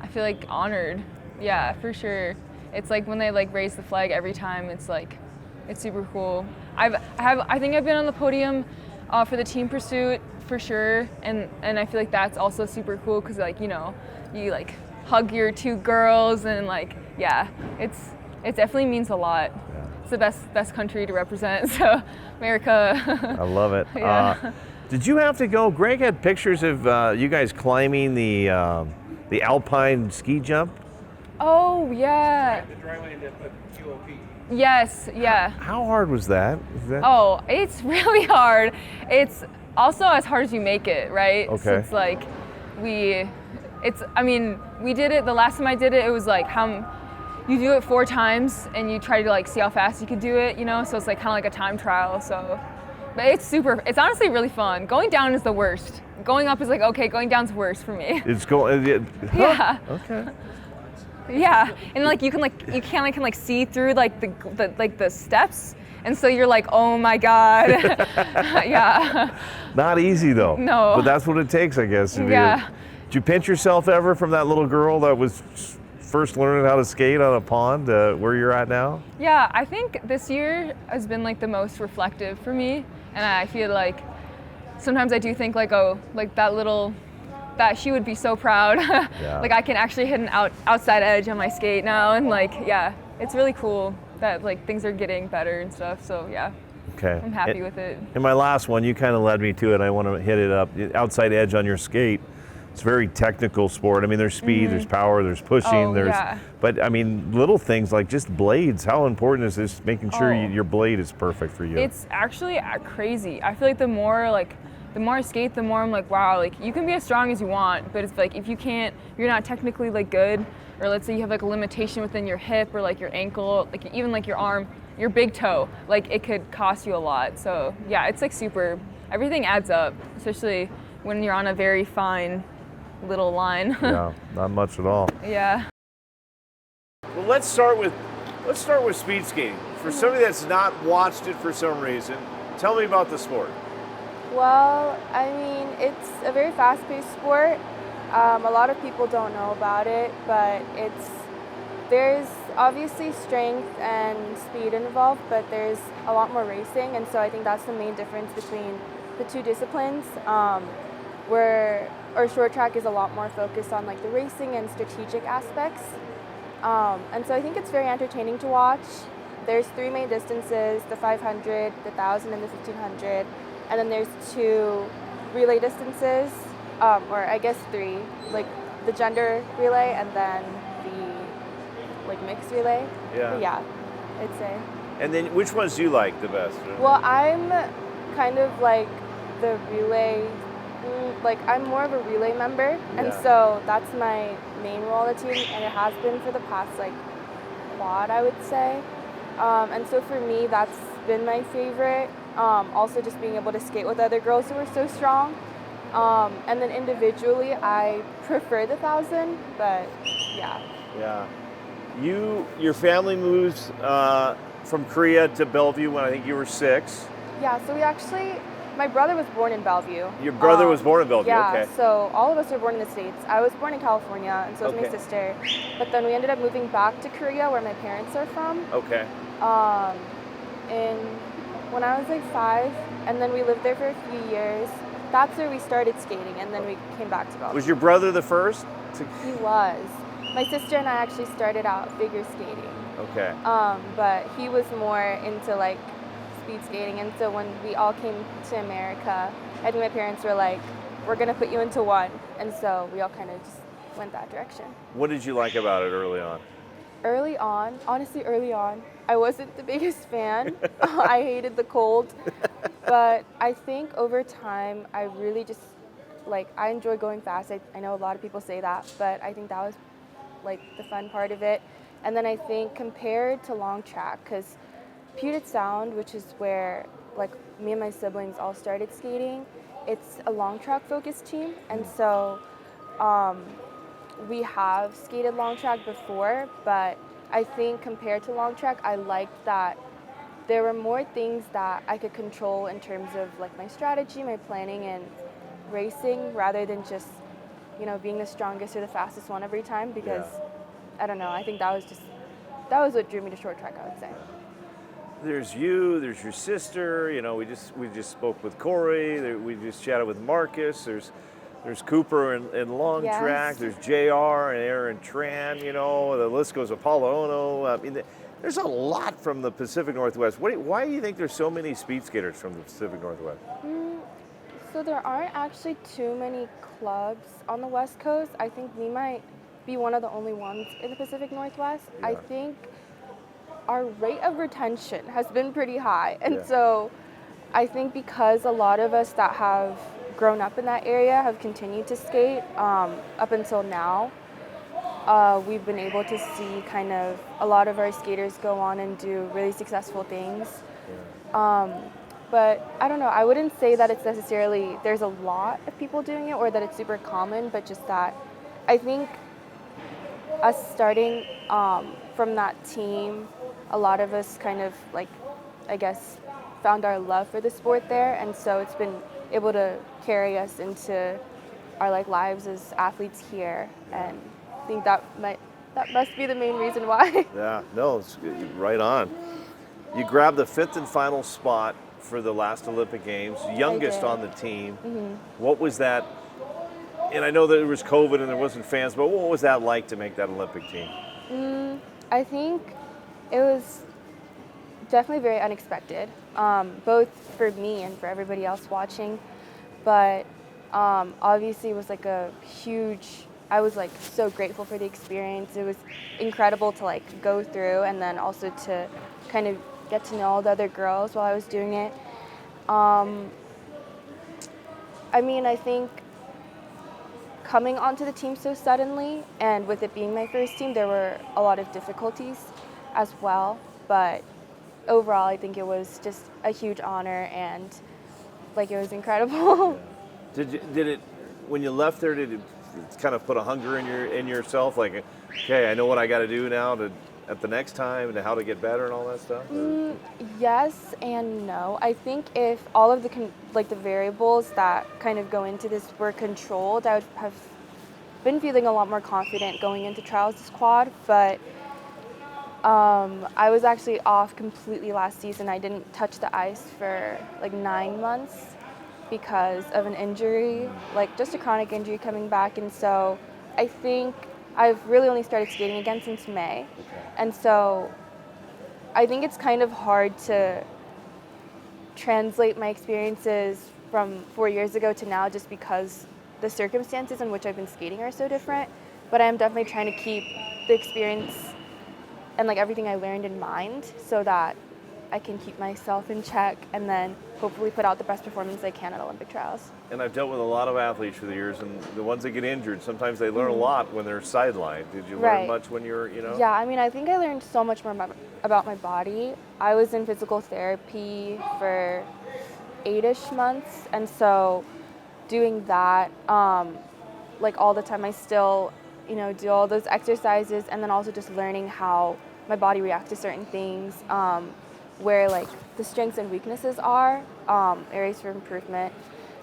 I feel like honored. Yeah, for sure. It's like when they like raise the flag every time. It's like, it's super cool. I think I've been on the podium for the team pursuit for sure, and I feel like that's also super cool because like, you know, you like hug your 2 girls, and like, yeah, it definitely means a lot. Yeah. It's the best country to represent. So America. I love it. Yeah. Did you have to go? Greg had pictures of you guys climbing the alpine ski jump. Oh yeah. The dry land at QOP. Yes, yeah. How hard was that? Oh, it's really hard. It's also as hard as you make it, right? Okay. So it's like I mean, we did it, the last time I did it, it was like you do it 4 times and you try to like see how fast you could do it, you know? So it's like kind of like a time trial, so. But it's honestly really fun. Going down is the worst. Going up is like, okay, going down's worse for me. It's going. Yeah. Okay. Yeah, and like you can see through like the steps, and so you're like, oh my god. Yeah. Not easy though. No. But that's what it takes, I guess. Yeah. Did you pinch yourself ever from that little girl that was first learning how to skate on a pond where you're at now? Yeah, I think this year has been like the most reflective for me, and I feel like sometimes I do think like, oh, like that she would be so proud. Yeah. Like I can actually hit an outside edge on my skate now, and like, yeah, it's really cool that like things are getting better and stuff. So yeah, Okay. I'm happy with it. And my last one, you kind of led me to it. I want to hit it up. Outside edge on your skate. It's a very technical sport. I mean, there's speed, there's power, there's pushing, yeah. But I mean, little things like just blades. How important is this? Making sure your blade is perfect for you. It's actually crazy. I feel like the more I skate, the more I'm like, wow, like you can be as strong as you want, but it's like if you're not technically like good, or let's say you have like a limitation within your hip or like your ankle, like even like your arm, your big toe, like it could cost you a lot. So yeah, it's like everything adds up, especially when you're on a very fine little line. Yeah, not much at all. Yeah. Well, let's start with speed skating. For somebody that's not watched it for some reason, tell me about the sport. Well, I mean, it's a very fast-paced sport. A lot of people don't know about it, but there's obviously strength and speed involved, but there's a lot more racing, and so I think that's the main difference between the 2 disciplines, where short track is a lot more focused on like the racing and strategic aspects. And so I think it's very entertaining to watch. There's 3 main distances, the 500, the 1,000, and the 1,500. And then there's 2 relay distances, or I guess 3, like the gender relay and then the like mixed relay. Yeah. But yeah, I'd say. And then which ones do you like the best? Well, I'm kind of like the relay, like I'm more of a relay member, and so that's my main role on the team, and it has been for the past like quad, I would say. And so for me, that's been my favorite. Also just being able to skate with other girls who are so strong. And then individually, I prefer the 1,000, but yeah. Yeah. Your family moves from Korea to Bellevue when I think you were 6. Yeah, so we actually my brother was born in Bellevue. Your brother was born in Bellevue, yeah, okay. so all of us were born in the States. I was born in California, and so was my Okay. sister. But then we ended up moving back to Korea, where my parents are from. Okay. And when I was like 5, and then we lived there for a few years. That's where we started skating, and then we came back to Bellevue. Was your brother the first? He was. My sister and I actually started out figure skating. Okay. But he was more into like speed skating, and so when we all came to America, I think my parents were like, we're gonna put you into one, and so we all kind of just went that direction. What did you like about it early on? Honestly, early on, I wasn't the biggest fan. I hated the cold, but I think over time, I really just, like, I enjoy going fast. I know a lot of people say that, but I think that was like the fun part of it. And then I think compared to long track, because Puget Sound, which is where like me and my siblings all started skating, it's a long track focused team, and so we have skated long track before, but I think compared to long track, I liked that there were more things that I could control in terms of like my strategy, my planning, and racing, rather than just, you know, being the strongest or the fastest one every time, because I don't know, I think that was what drew me to short track, I would say. There's you, there's your sister, you know, we just spoke with Corey, we just chatted with Marcus, there's Cooper in long Yes. track, there's JR and Aaron Tran, you know, the list goes Apollo Ono. I mean, there's a lot from the Pacific Northwest. Why do you think there's so many speed skaters from the Pacific Northwest? So there aren't actually too many clubs on the West Coast. I think we might be one of the only ones in the Pacific Northwest. Yeah. I think our rate of retention has been pretty high. And Yeah. so I think because a lot of us that have grown up in that area have continued to skate up until now, we've been able to see kind of a lot of our skaters go on and do really successful things. But I don't know, I wouldn't say that it's necessarily, there's a lot of people doing it or that it's super common, but just that I think us starting from that team, a lot of us kind of like, I guess, found our love for the sport there, and so it's been able to carry us into our like lives as athletes here, and I think that must be the main reason why. Yeah, no, it's right on. You grabbed the 5th and final spot for the last Olympic Games, youngest did. on the team. What was that? And I know that there was COVID and there wasn't fans, but what was that like to make that Olympic team? I think it was definitely very unexpected, both for me and for everybody else watching. But obviously it was like a huge, I was like so grateful for the experience. It was incredible to like go through, and then also to kind of get to know all the other girls while I was doing it. I mean, I think coming onto the team so suddenly, and with it being my first team, there were a lot of difficulties as well. But overall, I think it was just a huge honor, and like it was incredible. Did it when you left there? Did it kind of put a hunger in yourself? Like, okay, I know what I got to do now at the next time, and how to get better and all that stuff. Yes and no. I think if all of the variables that kind of go into this were controlled, I would have been feeling a lot more confident going into trials this quad. But I was actually off completely last season. I didn't touch the ice for like 9 months because of an injury, like just a chronic injury coming back. And so I think I've really only started skating again since May. And so I think it's kind of hard to translate my experiences from 4 years ago to now, just because the circumstances in which I've been skating are so different. But I am definitely trying to keep the experience and like everything I learned in mind, so that I can keep myself in check and then hopefully put out the best performance I can at Olympic trials. And I've dealt with a lot of athletes through the years, and the ones that get injured, sometimes they learn a lot when they're sidelined. Did you learn Right. much when you were, you know? Yeah, I mean, I think I learned so much more about my body. I was in physical therapy for 8-ish months, and so doing that, like all the time, I still, you know, do all those exercises, and then also just learning how my body reacts to certain things, where like the strengths and weaknesses are. areas for improvement.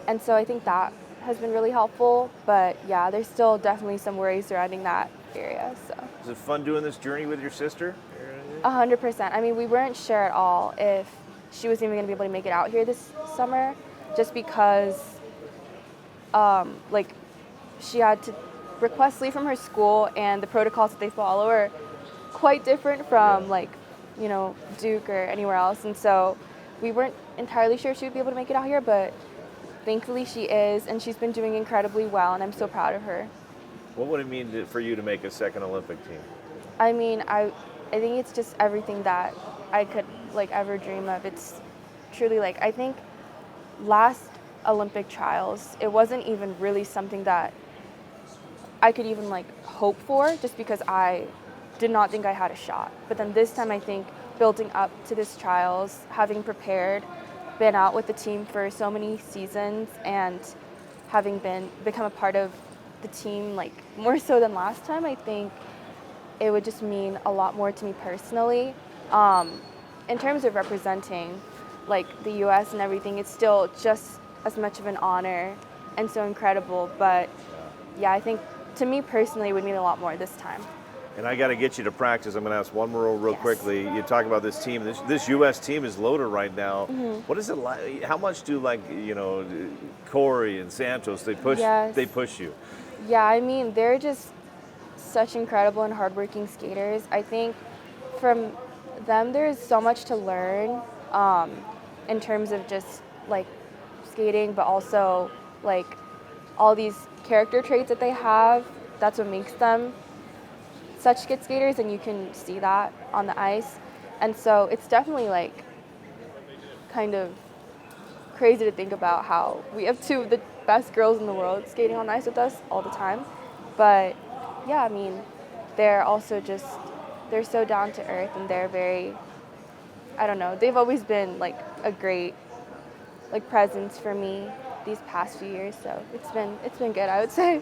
And so I think that has been really helpful. But yeah, there's still definitely some worries surrounding that area. So Is it fun doing this journey with your sister? 100%. I mean, we weren't sure at all if she was even going to be able to make it out here this summer, just because like she had to request leave from her school, and the protocols that they follow are quite different from like, you know, Duke or anywhere else. And so we weren't entirely sure if she would be able to make it out here, but thankfully she is, and she's been doing incredibly well, and I'm so proud of her. What would it mean for you to make a second Olympic team? I mean, I think it's just everything that I could like ever dream of. It's truly like, I think last Olympic trials, it wasn't even really something that I could even like hope for, just because I did not think I had a shot. But then this time, I think building up to this trials, having prepared, been out with the team for so many seasons, and having become a part of the team like more so than last time, I think it would just mean a lot more to me personally. In terms of representing like the US and everything, it's still just as much of an honor and so incredible. But yeah, I think to me personally it would mean a lot more this time. And I got to get you to practice. I'm going to ask one more real Yes. quickly. You talk about this team. This U.S. team is loaded right now. Mm-hmm. What is it like? How much do Corey and Santos they push? Yes. They push you. Yeah, I mean, they're just such incredible and hardworking skaters. I think from them there's so much to learn in terms of just like skating, but also like all these character traits that they have. That's what makes them such good skaters, and you can see that on the ice. And so it's definitely like kind of crazy to think about how we have two of the best girls in the world skating on ice with us all the time. But yeah, I mean, they're also just, they're so down to earth, and they're very, I don't know, they've always been like a great like presence for me these past few years. So it's been good, I would say.